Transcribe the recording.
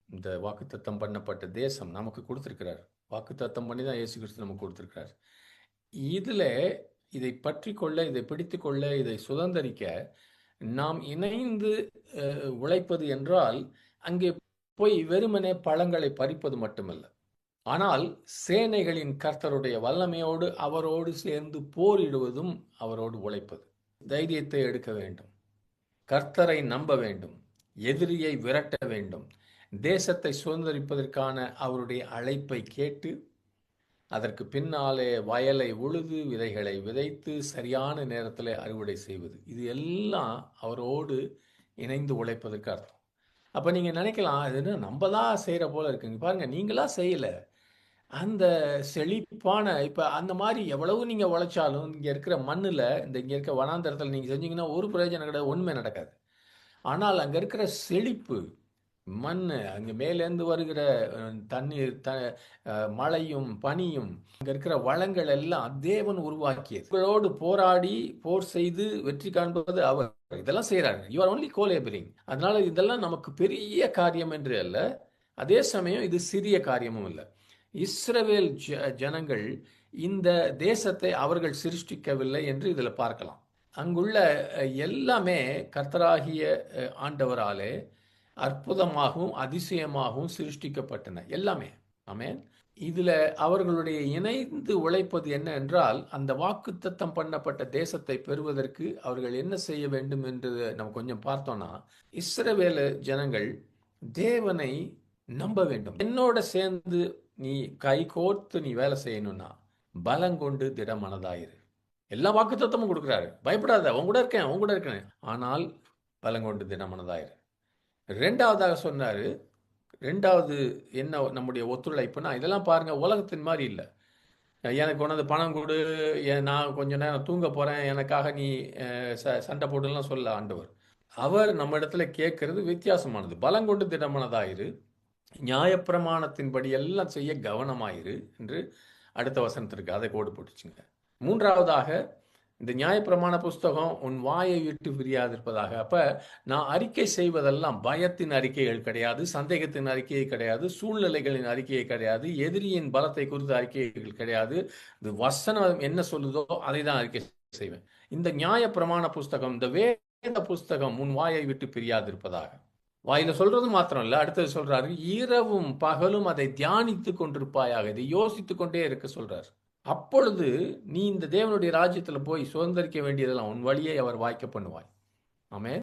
இந்த வாக்குத்தத்தம் பண்ணப்பட்ட தேசம் நமக்கு கொடுத்திருக்கிறார். வாக்குத்தத்தம் பண்ணி தான் இயேசு கிறிஸ்து நமக்கு கொடுத்திருக்கிறார். இதுல இதை பற்றிக்கொள்ள, இதை பிடித்துக்கொள்ள, இதை சுதந்தரிக்க நாம் இணைந்து உழைப்பது என்றால், அங்கே போய் வெறுமனே பழங்களை பறிப்பது மட்டுமல்ல. ஆனால் சேனைகளின் கர்த்தருடைய வல்லமையோடு அவரோடு சேர்ந்து போரிடுவதும், அவரோடு உழைப்பது. தைரியத்தை எடுக்க வேண்டும். கர்த்தரை நம்ப வேண்டும். எதிரியை விரட்ட வேண்டும். தேசத்தை சுதந்தரிப்பதற்கான அவருடைய அழைப்பை கேட்டு, அதற்கு பின்னாலே வயலை உழுது, விதைகளை விதைத்து, சரியான நேரத்தில் அறுவடை செய்வது. இது எல்லாம் அவரோடு இணைந்து உழைப்பதற்கு அர்த்தம். அப்போ நீங்கள் நினைக்கலாம், அது என்ன நம்ம தான் செய்கிற போல இருக்குங்க. பாருங்கள், நீங்களா செய்யலை. அந்த செழிப்பான இப்போ அந்த மாதிரி எவ்வளவு நீங்கள் உழைச்சாலும் இங்கே இருக்கிற மண்ணில், இங்கே இருக்க வனாந்தரத்தில் நீங்கள் செஞ்சீங்கன்னா ஒரு பிரயோஜனம் கிடையாது, ஒன்றுமே நடக்காது. ஆனால் அங்கே இருக்கிற செழிப்பு, மண், அங்கே மேலேருந்து வருகிற தண்ணீர், மழையும் பனியும், அங்கே இருக்கிற வளங்கள் எல்லாம் தேவன் உருவாக்கியது. உங்களோடு போராடி போர் செய்து வெற்றி காண்பது அவர். இதெல்லாம் செய்கிறாங்க. You are only collaborating. அதனால இதெல்லாம் நமக்கு பெரிய காரியம் என்று அல்ல, அதே சமயம் இது சிறிய காரியமும் இல்லை. இஸ்ரவேல் ஜனங்கள் இந்த தேசத்தை அவர்கள் சிருஷ்டிக்கவில்லை என்று இதில் பார்க்கலாம். அங்குள்ள எல்லாமே கர்த்தராகிய ஆண்டவராலே அற்புதமாகவும் அதிசயமாகவும் சிருஷ்டிக்கப்பட்டன எல்லாமே. ஆமென். இதுல அவர்களுடைய இணைந்து உழைப்பது என்ன என்றால், அந்த வாக்குத்தத்தம் பண்ணப்பட்ட தேசத்தை பெறுவதற்கு அவர்கள் என்ன செய்ய வேண்டும் என்று நம்ம கொஞ்சம் பார்த்தோம்னா, இஸ்ரவேல் ஜனங்கள் தேவனை நம்ப வேண்டும். என்னோட சேர்ந்து நீ கை கோர்த்து நீ வேலை செய்யணும்னா பலங்கொண்டு திடமனதாயிரு. எல்லா வாக்குத்தத்தமும் கொடுக்குறாரு. பயப்படாத, உன் கூட இருக்கேன், உன் கூட இருக்கேன். ஆனால் பலங்கொண்டு திடமனதாயிரு. ரெண்டாவதாக சொன்னாரு, ரெண்டாவது என்ன நம்முடைய ஒத்துழைப்புனா, இதெல்லாம் பாருங்க, உலகத்தின் மாதிரி இல்லை. எனக்கு கொண்டாந்து பணம் கொடு, நான் கொஞ்ச நேரம் தூங்க போறேன், எனக்காக நீ சண்டை போடுலாம் சொல்ல ஆண்டவர். அவர் நம்ம இடத்துல கேட்கறது வித்தியாசமானது. பலங்கொண்டு திடமனதாயிரு, நியாயப்பிரமாணத்தின்படி எல்லாம் செய்ய கவனமாயிரு என்று அடுத்த வசனத்திற்கு அதை கோடு போட்டுச்சுங்க. மூன்றாவதாக, இந்த நியாயப்பிரமாண புஸ்தகம் உன் வாயை விட்டு பிரியாதிருப்பதாக. அப்ப நான் அறிக்கை செய்வதெல்லாம் பயத்தின் அறிக்கைகள் கிடையாது, சந்தேகத்தின் அறிக்கையை கிடையாது, சூழ்நிலைகளின் அறிக்கையை கிடையாது, எதிரியின் பலத்தை குறித்த அறிக்கைகள் கிடையாது. இது வசனம் என்ன சொல்லுதோ அதை தான் அறிக்கை செய்வேன். இந்த நியாயப்பிரமாண புஸ்தகம், இந்த வேத புஸ்தகம் உன் வாயை விட்டு பிரியாதிருப்பதாக. வாயில சொல்றது மாத்திரம் இல்ல, அடுத்தது சொல்றாரு, இரவும் பகலும் அதை தியானித்து கொண்டிருப்பாயாக, இதை யோசித்து கொண்டே இருக்க சொல்றாரு. அப்பொழுது நீ இந்த தேவனுடைய ராஜ்யத்துல போய் சுதந்திரிக்க வேண்டியதெல்லாம் உன் வழியை அவர் வாய்க்க பண்ணுவாய். ஆமென்.